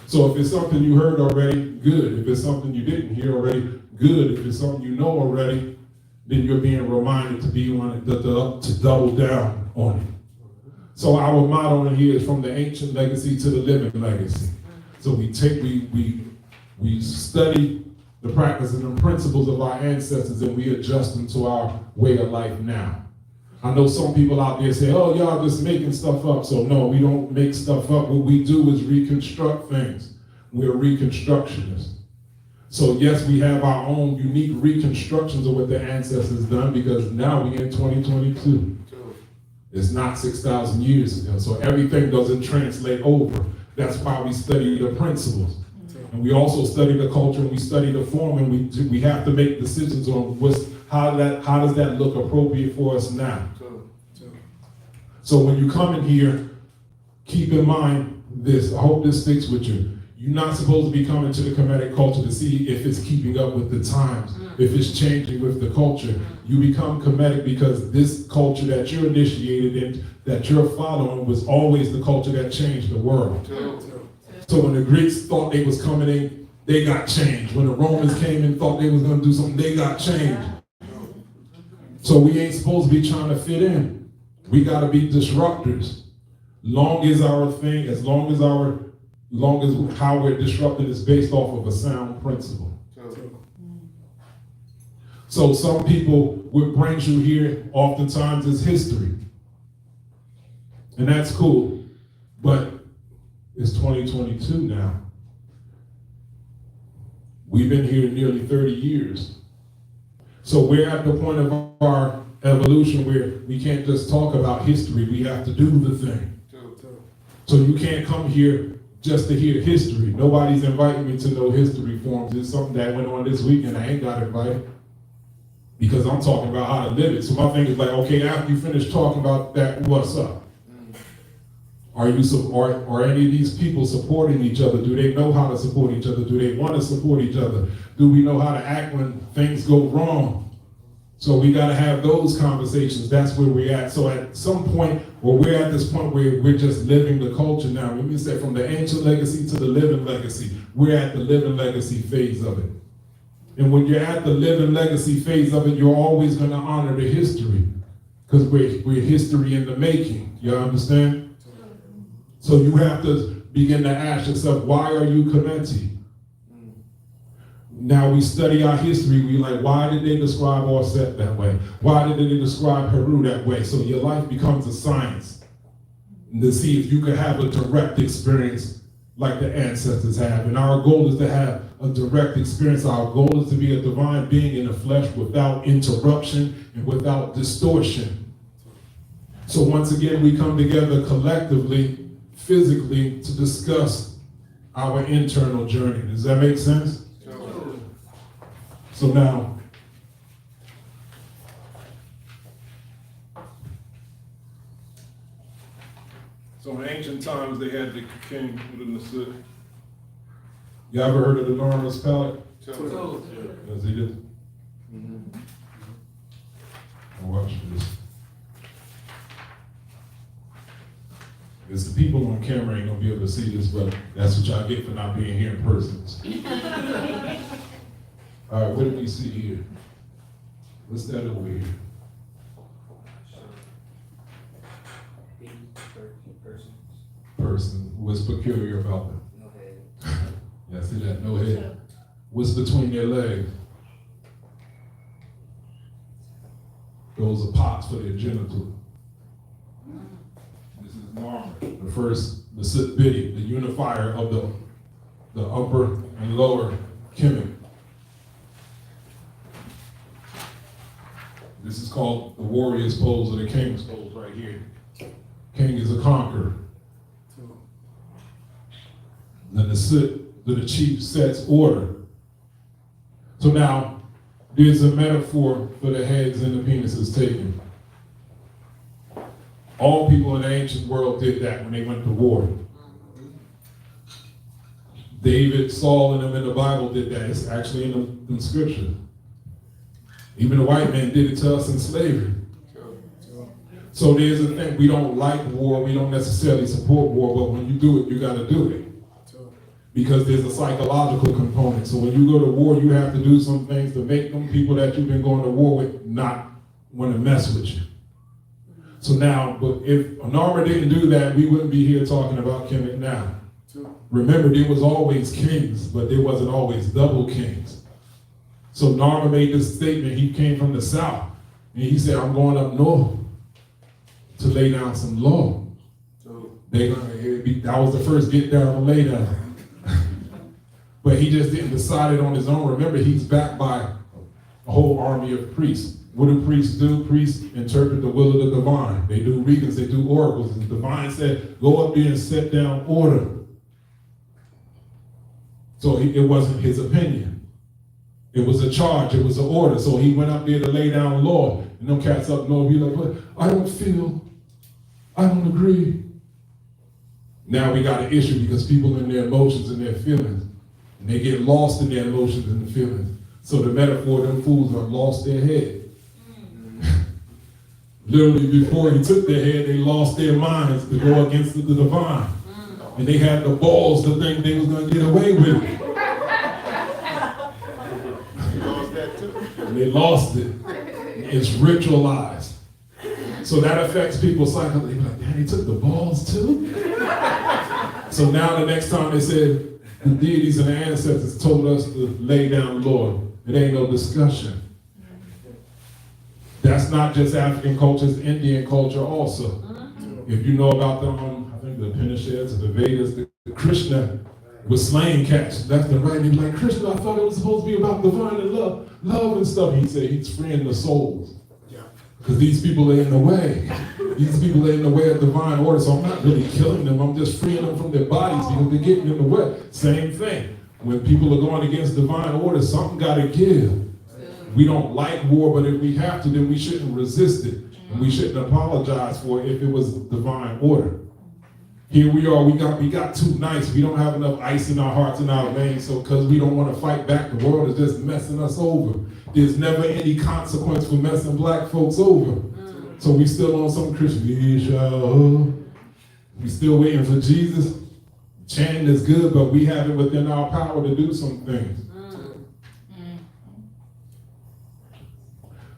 So if it's something you heard already, good. If it's something you didn't hear already, good. If it's something you know already, then you're being reminded to be on it, to double down on it. So our motto in here is from the ancient legacy to the living legacy. So we study the practice and the principles of our ancestors and we adjust them to our way of life now. I know some people out there say, oh, y'all just making stuff up. So no, we don't make stuff up. What we do is reconstruct things. We're reconstructionists. So yes, we have our own unique reconstructions of what the ancestors done because now we're in 2022. It's not 6,000 years ago. So everything doesn't translate over. That's why we study the principles. And we also study the culture and we study the form and we have to make decisions on how does that look appropriate for us now. So when you come in here, keep in mind this. I hope this sticks with you. You're not supposed to be coming to the Kemetic culture to see if it's keeping up with the times, if it's changing with the culture. You become Kemetic because this culture that you're initiated in, that you're following, was always the culture that changed the world. So when the Greeks thought they was coming in, they got changed. When the Romans came in, thought they was going to do something, they got changed. So we ain't supposed to be trying to fit in. We got to be disruptors. Long as our thing, as long as how we're disrupted is based off of a sound principle. So some people, what brings you here oftentimes is history. And that's cool. But it's 2022 now. We've been here nearly 30 years. So we're at the point of our evolution where we can't just talk about history, we have to do the thing. So you can't come here just to hear history. Nobody's inviting me to no history forums. It's something that went on this week and I ain't got invited because I'm talking about how to live it. So my thing is like, okay, after you finish talking about that, what's up? Are any of these people supporting each other? Do they know how to support each other? Do they want to support each other? Do we know how to act when things go wrong? So we got to have those conversations. That's where we're at. So at some point, or we're at this point where we're just living the culture now. When we say from the ancient legacy to the living legacy, we're at the living legacy phase of it. And when you're at the living legacy phase of it, you're always going to honor the history because we're history in the making. You understand? So you have to begin to ask yourself, why are you Kementi? Now we study our history, we like, why did they describe Orset that way? Why did they describe Peru that way? So your life becomes a science to see if you can have a direct experience like the ancestors have. And our goal is to have a direct experience. Our goal is to be a divine being in the flesh without interruption and without distortion. So once again, we come together collectively, physically, to discuss our internal journey. Does that make sense? So now, so in ancient times they had the king within the city. You ever heard of the Norman's palette? Yes, he did. Watch this. It's the people on camera ain't gonna be able to see this, but that's what y'all get for not being here in person. All right, what do we see here? What's that over here? Person. What's peculiar about them? No head. Yeah, see that? No head. What's between their legs? Those are pots for their genital. This is Norman, the first, the Sit Biddy, the unifier of the upper and lower Kemet. This is called the warrior's pose or the king's pose right here. King is a conqueror. Then the chief sets order. So now, there's a metaphor for the heads and the penises taken. All people in the ancient world did that when they went to war. David, Saul, and them in the Bible did that. It's actually in scripture. Even the white man did it to us in slavery. So there's a thing, we don't like war, we don't necessarily support war, but when you do it, you gotta do it. Because there's a psychological component. So when you go to war, you have to do some things to make them people that you've been going to war with not want to mess with you. So now, but if Narmer didn't do that, we wouldn't be here talking about Kemet now. Remember, there was always kings, but there wasn't always double kings. So Narmer made this statement, he came from the south, and he said, I'm going up north to lay down some law. That was the first get down and lay down. But he just didn't decide it on his own. Remember, he's backed by a whole army of priests. What do priests do? Priests interpret the will of the divine. They do readings, they do oracles. The divine said, go up there and set down order. So it wasn't his opinion. It was a charge, it was an order. So he went up there to lay down law. And them cats up north be like, but I don't agree. Now we got an issue because people in their emotions and their feelings. And they get lost in their emotions and the feelings. So the metaphor, them fools have lost their head. Literally before he took their head, they lost their minds to go against the divine. And they had the balls to think they was gonna get away with it. And they lost it. It's ritualized. So that affects people's psyche. They be like, damn, he took the balls too? So now the next time they said, the deities and the ancestors told us to lay down the law. It ain't no discussion. That's not just African culture, it's Indian culture also. if you know about the, I think the Upanishads or the Vedas, the Krishna was slaying cats left and right. And he was like, Krishna, I thought it was supposed to be about divine and love and stuff. He said he's freeing the souls. Because these people are in the way. These people are in the way of divine order, so I'm not really killing them. I'm just freeing them from their bodies because they're getting in the way. Same thing. When people are going against divine order, something got to give. We don't like war, but if we have to, then we shouldn't resist it. And we shouldn't apologize for it if it was divine order. Here we are, we got too nice. We don't have enough ice in our hearts and our veins, so because we don't want to fight back, the world is just messing us over. There's never any consequence for messing black folks over. So we still on some Christian, we still waiting for Jesus. Chanting is good, but we have it within our power to do some things.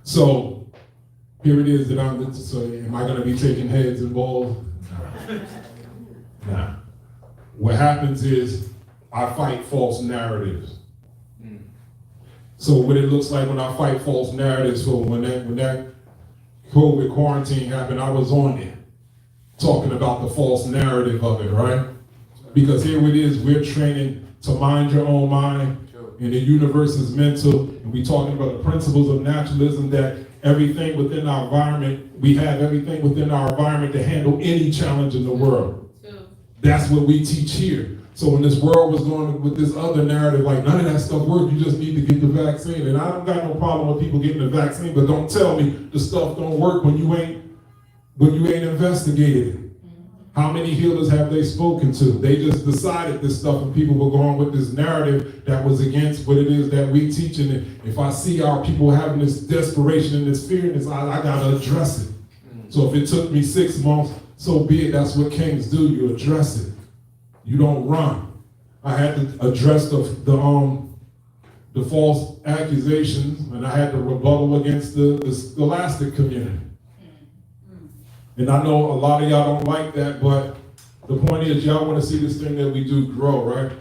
So here it is that am I going to be taking heads involved? Nah. What happens is I fight false narratives. So what it looks like when I fight false narratives, so when that COVID quarantine happened, I was on there talking about the false narrative of it, right? Because here it is, we're training to mind your own mind, and the universe is mental, and we're talking about the principles of naturalism, that everything within our environment, we have everything within our environment to handle any challenge in the world. That's what we teach here. So when this world was going with this other narrative, like none of that stuff works, you just need to get the vaccine. And I don't got no problem with people getting the vaccine, but don't tell me the stuff don't work when you ain't investigated it. How many healers have they spoken to? They just decided this stuff, and people were going with this narrative that was against what it is that we teach. And if I see our people having this desperation and this fear, I gotta address it. So if it took me 6 months, so be it. That's what kings do. You address it. You don't run. I had to address the false accusations, and I had to rebuttal against the scholastic community. And I know a lot of y'all don't like that, but the point is y'all want to see this thing that we do grow, right?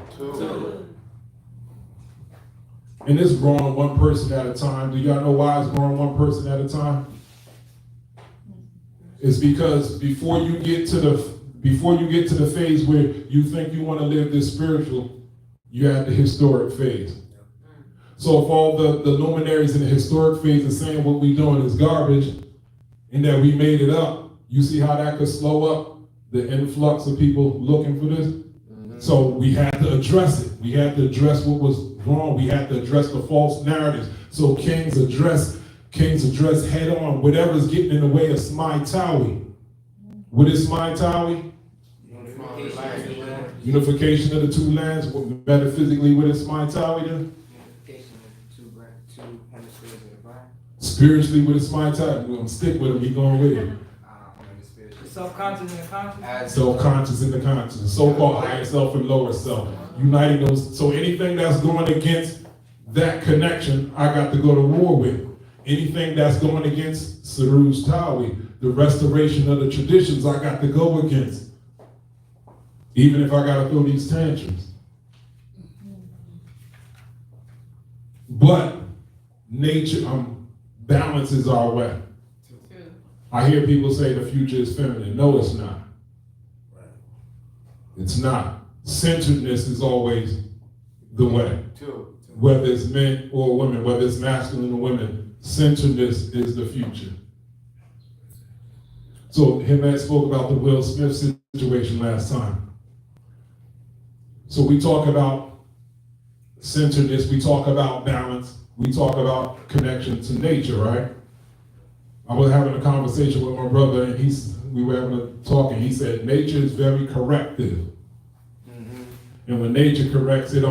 And it's growing one person at a time. Do y'all know why it's growing one person at a time? It's because before you get to the phase where you think you want to live this spiritual, you have the historic phase. So if all the luminaries in the historic phase are saying what we're doing is garbage and that we made it up, you see how that could slow up the influx of people looking for this? So we had to address it. We had to address what was wrong. We had to address the false narratives. So kings address head on whatever's getting in the way of Smai-Tawi. What is Smai-Tawi? Unification of the two lands. Metaphysically, what is Smai-Tawi then? Unification of two hemispheres of the brain. Spiritually, what is Smai-Tawi? We're going to stick with him. He going with him. Self-conscious and the conscious. Self-conscious and the conscious. So-called higher self and lower self. Uniting those. So anything that's going against that connection, I got to go to war with. Anything that's going against Saru's Tawi, the restoration of the traditions, I got to go against. Even if I got to throw these tantrums. But nature balances our way. I hear people say the future is feminine. No, it's not. It's not. Centeredness is always the way. Whether it's men or women, whether it's masculine or women, centeredness is the future. So Himad spoke about the Will Smith situation last time. So we talk about centeredness, we talk about balance, we talk about connection to nature, right? I was having a conversation with my brother, and we were having a talk, and he said nature is very corrective. And when nature corrects, it's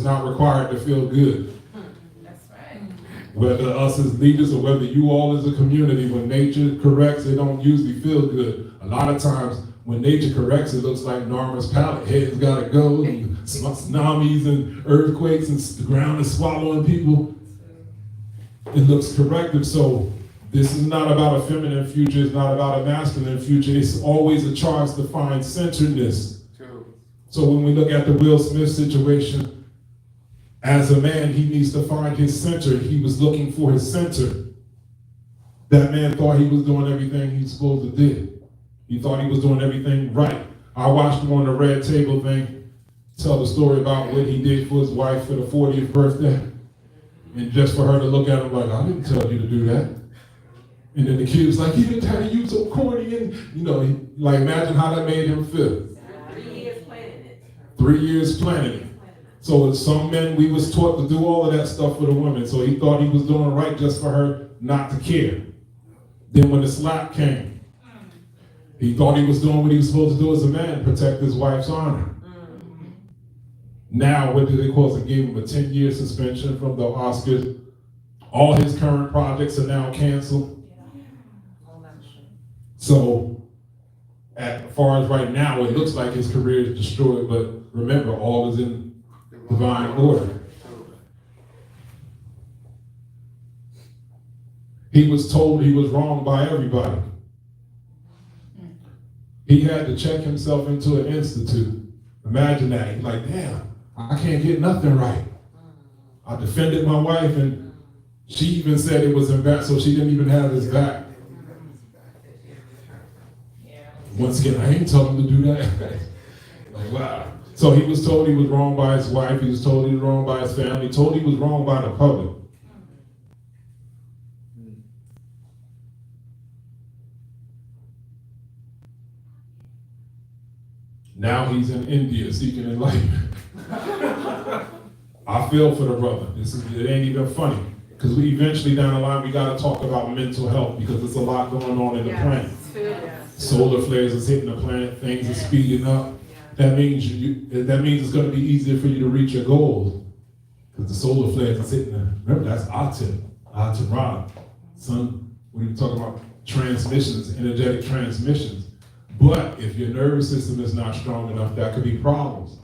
not required to feel good. That's right. Whether us as leaders or whether you all as a community, when nature corrects, it don't usually feel good. A lot of times, when nature corrects, it looks like Narma's palette. Heads gotta go, and tsunamis and earthquakes, and the ground is swallowing people. It looks corrective. So this is not about a feminine future, it's not about a masculine future. It's always a charge to find centeredness. So when we look at the Will Smith situation, as a man, he needs to find his center. He was looking for his center. That man thought he was doing everything he's supposed to do. He thought he was doing everything right. I watched him on the red table thing tell the story about what he did for his wife for the 40th birthday. And just for her to look at him like, I didn't tell you to do that. And then the kid was like, you didn't tell you so corny. And, like imagine how that made him feel. 3 years planning it. 3 years planning it. So as some men, we was taught to do all of that stuff for the women. So he thought he was doing right just for her not to care. Then when the slap came, he thought he was doing what he was supposed to do as a man, protect his wife's honor. Now, what did they cause? They gave him a 10-year suspension from the Oscars. All his current projects are now canceled. So, as far as right now, it looks like his career is destroyed, but remember, all is in divine order. He was told he was wronged by everybody. He had to check himself into an institute. Imagine that. He's like, damn, I can't get nothing right. I defended my wife and she even said it was embarrassing, so she didn't even have his back. Once again, I ain't told him to do that. Like, wow. So he was told he was wronged by his wife, he was told he was wronged by his family, told he was wronged by the public. Now he's in India seeking enlightenment. I feel for the brother. It ain't even funny. Because we eventually down the line, we got to talk about mental health because there's a lot going on in the planet. Solar flares is hitting the planet, things are speeding up. That means it's going to be easier for you to reach your goals. Because the solar flares is hitting them. Remember, that's Atum Ra. Son, what are you talking about? Transmissions, energetic transmissions. But if your nervous system is not strong enough, that could be problems.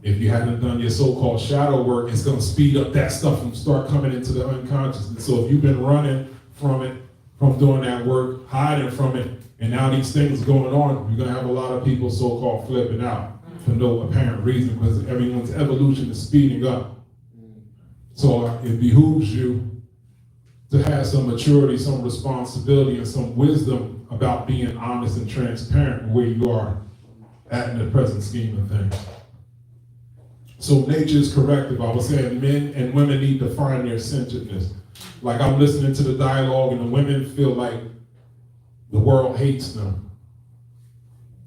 If you haven't done your so-called shadow work, it's going to speed up that stuff and start coming into the unconscious. And so if you've been running from it, from doing that work, hiding from it, and now these things going on, you're going to have a lot of people so-called flipping out for no apparent reason because everyone's evolution is speeding up. So it behooves you to have some maturity, some responsibility, and some wisdom about being honest and transparent where you are at in the present scheme of things. So nature is corrective. I was saying men and women need to find their centeredness. Like I'm listening to the dialogue and the women feel like the world hates them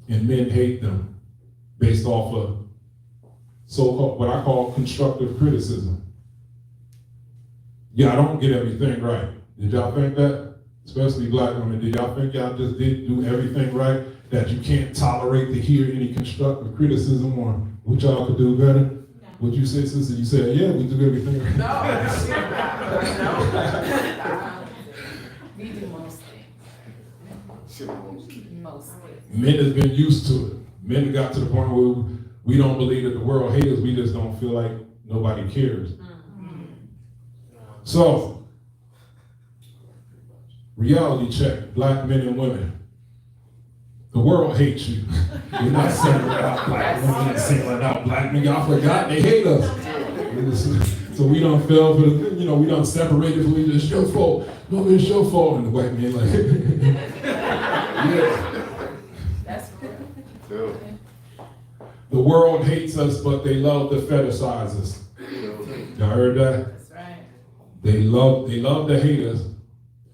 and men hate them based off of so-called, what I call constructive criticism. Yeah, I don't get everything right. Did y'all think that? Especially black women, did y'all think y'all just did do everything right? That you can't tolerate to hear any constructive criticism on what y'all could do better? What you say, sister? You said, yeah, we do everything right. No. We do most things. Most things. Men has been used to it. Men got to the point where we don't believe that the world hates us. We just don't feel like nobody cares. So, reality check, black men and women. The world hates you. You're not singling out black women and singling out black men. Y'all forgot they hate us. So we don't feel for the, we don't separate it from each other. It's your fault. No, it's your fault. And the white man like, yeah. That's good. The world hates us, but they love to fetishize us. Y'all heard that? That's right. They love to hate us.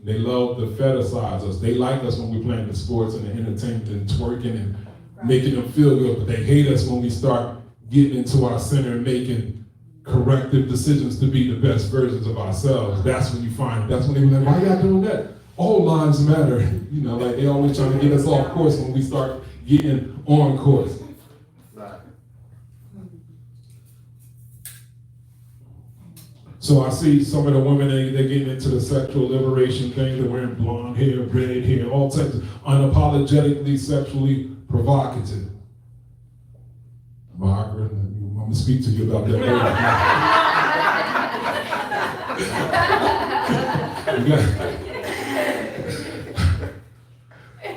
They love to fetishize us. They like us when we're playing the sports and the entertainment and twerking and making them feel good, but they hate us when we start getting into our center and making corrective decisions to be the best versions of ourselves. That's when you find, that's when they be like, why y'all doing that? All lives matter. Like they always trying to get us off course when we start getting on course. So I see some of the women, they're getting into the sexual liberation thing. They're wearing blonde hair, red hair, all types of unapologetically sexually provocative. Margaret, I'm going to speak to you about that later.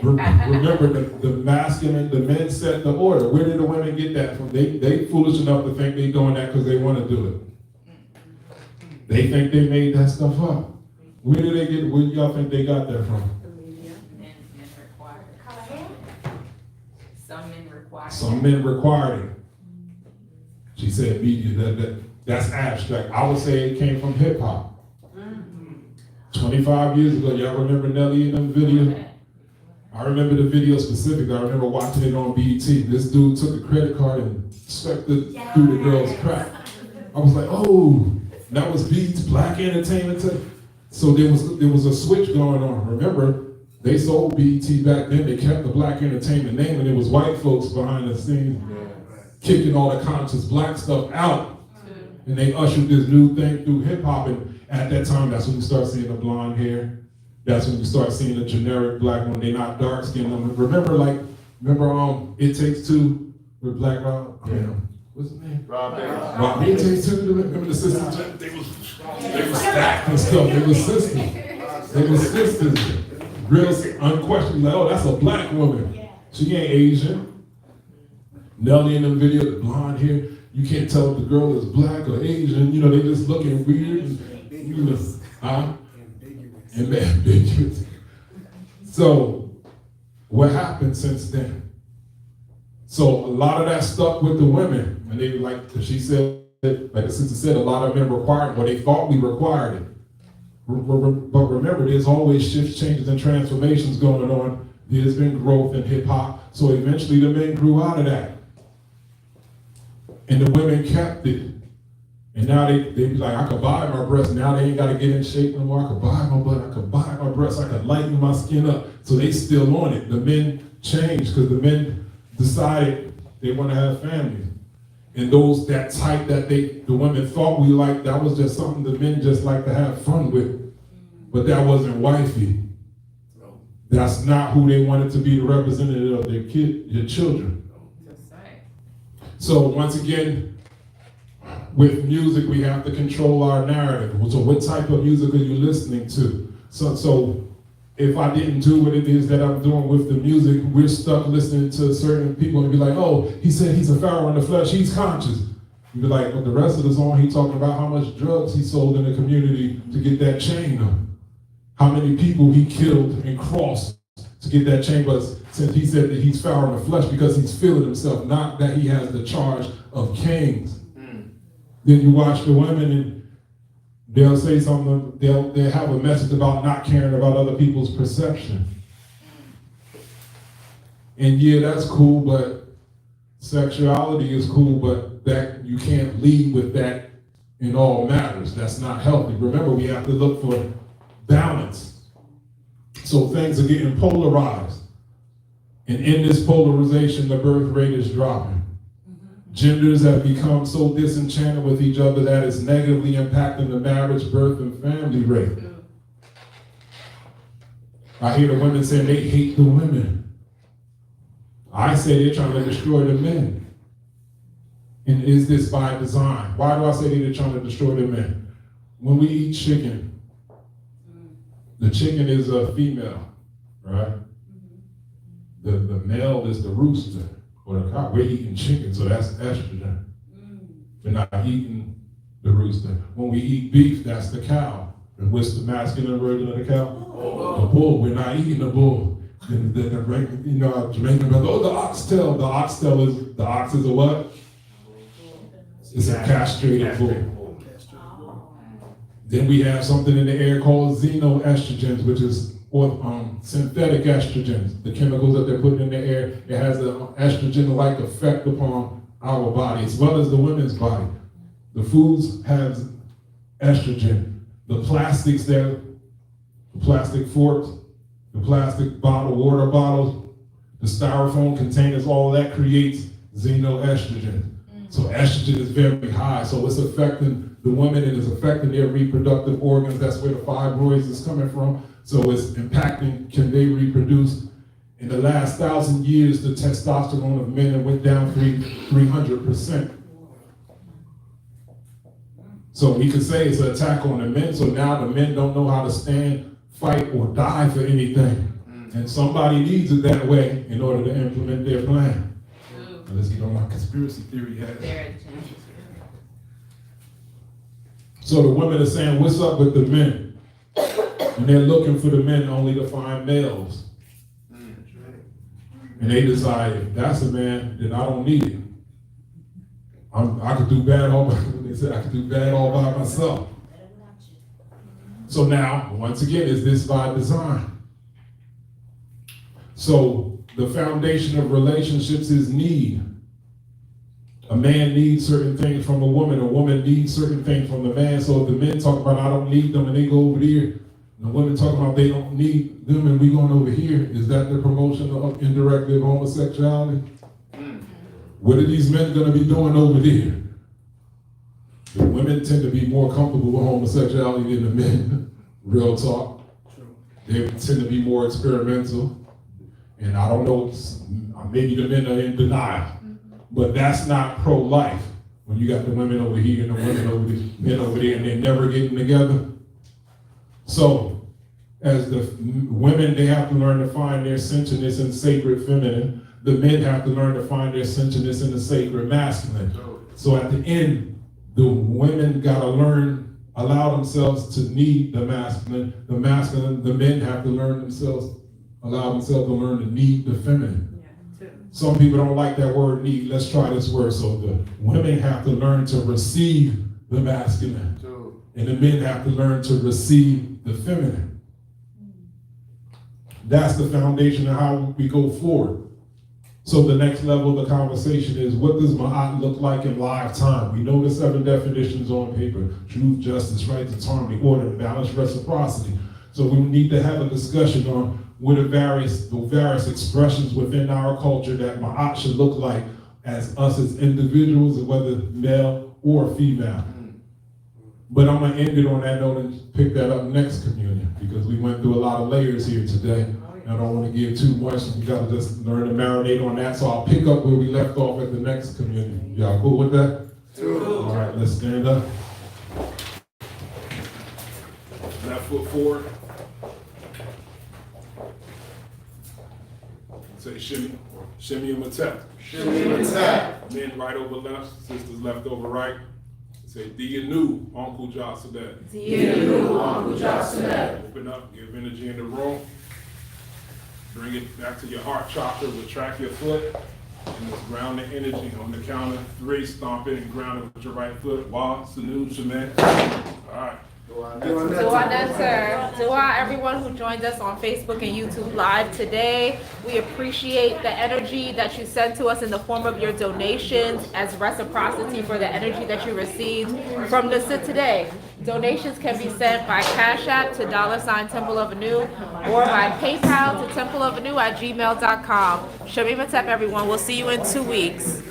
Remember, the masculine, the men set the order. Where did the women get that from? They foolish enough to think they're doing that because they want to do it. They think they made that stuff up. Where do y'all think they got that from? Men require. Some men required it. She said media, that's abstract. I would say it came from hip hop. 25 years ago, y'all remember Nelly in them video? I remember the video specifically. I remember watching it on BET. This dude took a credit card and swept it through the girl's crack. I was like, oh, that was BET, Black Entertainment. So there was a switch going on. Remember, they sold BET back then. They kept the Black Entertainment name, and it was white folks behind the scenes kicking all the conscious black stuff out. And they ushered this new thing through hip hop. And at that time, that's when you start seeing the blonde hair. That's when you start seeing the generic black one. They're not dark skinned. Remember It Takes Two with Black Rob? What's his name? Rob. It Takes Two. Remember the sisters? They was stacked and stuff. They was sisters. They was sisters. Real unquestionably, like, oh, that's a black woman. She ain't Asian. Nelly in the video, the blonde hair. You can't tell if the girl is black or Asian. You know, they just looking weird. Ambiguous. So, what happened since then? So, a lot of that stuck with the women. And they, like she said, like the sister said, a lot of men required, well, they thought we required it. But remember, there's always shifts, changes, and transformations going on. There's been growth in hip hop. So, eventually, the men grew out of that. And the women kept it. And now they be like, I could buy my breasts. Now they ain't got to get in shape no more. I could buy my butt. I could buy my breasts. I could lighten my skin up. So they still on it. The men changed because the men decided they want to have families. And that type that the women thought we liked, that was just something the men just like to have fun with. But that wasn't wifey. That's not who they wanted to be the representative of their children. So once again, with music, we have to control our narrative. So what type of music are you listening to? So if I didn't do what it is that I'm doing with the music, we're stuck listening to certain people and be like, oh, he said he's a pharaoh in the flesh, he's conscious. You'd be like, but the rest of the song, he talking about how much drugs he sold in the community to get that chain up. How many people he killed and crossed to get that chain. But since he said that he's pharaoh in the flesh because he's feeling himself, not that he has the charge of kings. Then you watch the women and they'll say something, they'll have a message about not caring about other people's perception. And yeah, that's cool, but sexuality is cool, but that you can't lead with that in all matters. That's not healthy. Remember, we have to look for balance. So things are getting polarized. And in this polarization, the birth rate is dropping. Genders have become so disenchanted with each other that it's negatively impacting the marriage, birth, and family rate. I hear the women saying they hate the women. I say they're trying to destroy the men. And is this by design? Why do I say they're trying to destroy the men? When we eat chicken, the chicken is a female, right? The male is the rooster. Or the cock. We're eating chicken, so that's estrogen. We're not eating the rooster. When we eat beef, that's the cow. And what's the masculine version of the cow? The bull. We're not eating the bull. Jamaican brother, the oxtail. The ox is a what? It's a castrated bull. Then we have something in the air called xenoestrogens, which is synthetic estrogens, the chemicals that they're putting in the air. It has an estrogen-like effect upon our body, as well as the women's body. The foods have estrogen. The plastics there, the plastic forks, the plastic water bottles, the styrofoam containers, all that creates xenoestrogen. So estrogen is very high, so it's affecting the women and it's affecting their reproductive organs. That's where the fibroids is coming from. So it's impacting, can they reproduce? In the last 1,000 years, the testosterone of men went down 300%. So we could say it's an attack on the men. So now the men don't know how to stand, fight, or die for anything. And somebody needs it that way in order to implement their plan. Let's get on my conspiracy theory hat. So the women are saying, what's up with the men? And they're looking for the men only to find males. And they decide, if that's a man, then I don't need it. I could do bad all by, they said I could do bad all by myself. So now, once again, is this by design? So the foundation of relationships is need. A man needs certain things from a woman needs certain things from the man. So if the men talk about I don't need them and they go over here, and the women talk about they don't need them and we going over here, is that the promotion of indirectly of homosexuality? What are these men gonna be doing over there? The women tend to be more comfortable with homosexuality than the men, real talk. They tend to be more experimental. And I don't know, maybe the men are in denial, but that's not pro-life. When you got the women over here and the women over there, men over there, and they're never getting together. So, as the women, they have to learn to find their sensualness in sacred feminine. The men have to learn to find their sensualness in the sacred masculine. So at the end, the women gotta learn, allow themselves to need the masculine. The men have to learn themselves, allow themselves to learn to need the feminine. Some people don't like that word need. Let's try this word. So the women have to learn to receive the masculine. And the men have to learn to receive the feminine. That's the foundation of how we go forward. So the next level of the conversation is, what does Maat look like in live time? We know the 7 definitions on paper: truth, justice, righteousness, harmony, order, balance, reciprocity. So we need to have a discussion on what are the various expressions within our culture that Maat should look like as us as individuals, whether male or female. But I'm gonna end it on that note and pick that up next communion, because we went through a lot of layers here today. I don't want to give too much. We gotta just learn to marinate on that. So I'll pick up where we left off at the next communion. Y'all cool with that? All right, let's stand up. Left foot forward. Say shimmy, shimmy and matap. Shimmy and matap. Men right over left, sisters left over right. Say, Dianu, Uncle Jocelyn. Dianu, Uncle Jocelyn. Open up, give energy in the room. Bring it back to your heart chakra, retract your foot, and just ground the energy on the count of 3, stomp it and ground it with your right foot. Wa, Sanu, Shemet. All right. Dua Netzer. Dua, everyone who joined us on Facebook and YouTube Live today. We appreciate the energy that you sent to us in the form of your donations as reciprocity for the energy that you received from the sit today. Donations can be sent by Cash App to $ Temple of Anu or by PayPal to templeofanu@gmail.com. Shamim Atep, everyone. We'll see you in 2 weeks.